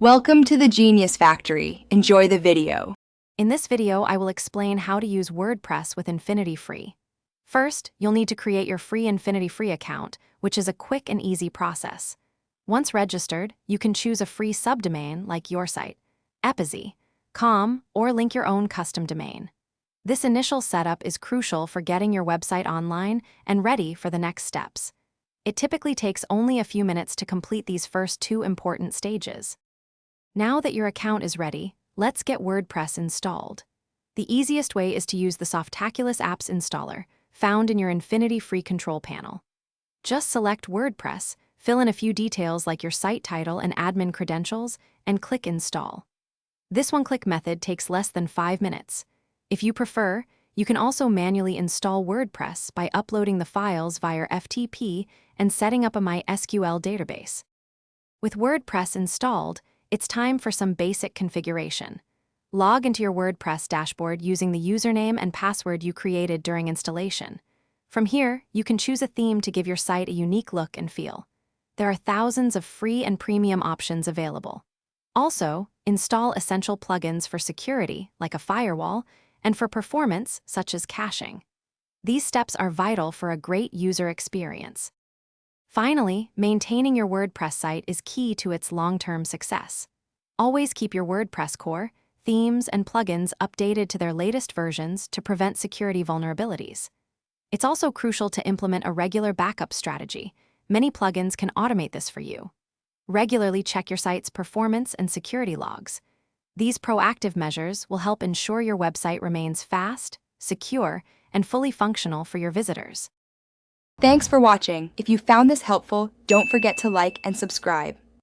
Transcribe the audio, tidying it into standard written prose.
Welcome to the Genius Factory. Enjoy the video. In this video, I will explain how to use WordPress with InfinityFree. First, you'll need to create your free InfinityFree account, which is a quick and easy process. Once registered, you can choose a free subdomain like your site, epizy, com, or link your own custom domain. This initial setup is crucial for getting your website online and ready for the next steps. It typically takes only a few minutes to complete these first two important stages. Now that your account is ready, let's get WordPress installed. The easiest way is to use the Softaculous Apps installer, found in your InfinityFree control panel. Just select WordPress, fill in a few details like your site title and admin credentials, and click Install. This one-click method takes less than 5 minutes. If you prefer, you can also manually install WordPress by uploading the files via FTP and setting up a MySQL database. With WordPress installed, it's time for some basic configuration. Log into your WordPress dashboard using the username and password you created during installation. From here, you can choose a theme to give your site a unique look and feel. There are thousands of free and premium options available. Also, install essential plugins for security, like a firewall, and for performance, such as caching. These steps are vital for a great user experience. Finally, maintaining your WordPress site is key to its long-term success. Always keep your WordPress core, themes, and plugins updated to their latest versions to prevent security vulnerabilities. It's also crucial to implement a regular backup strategy. Many plugins can automate this for you. Regularly check your site's performance and security logs. These proactive measures will help ensure your website remains fast, secure, and fully functional for your visitors. Thanks for watching. If you found this helpful, don't forget to like and subscribe.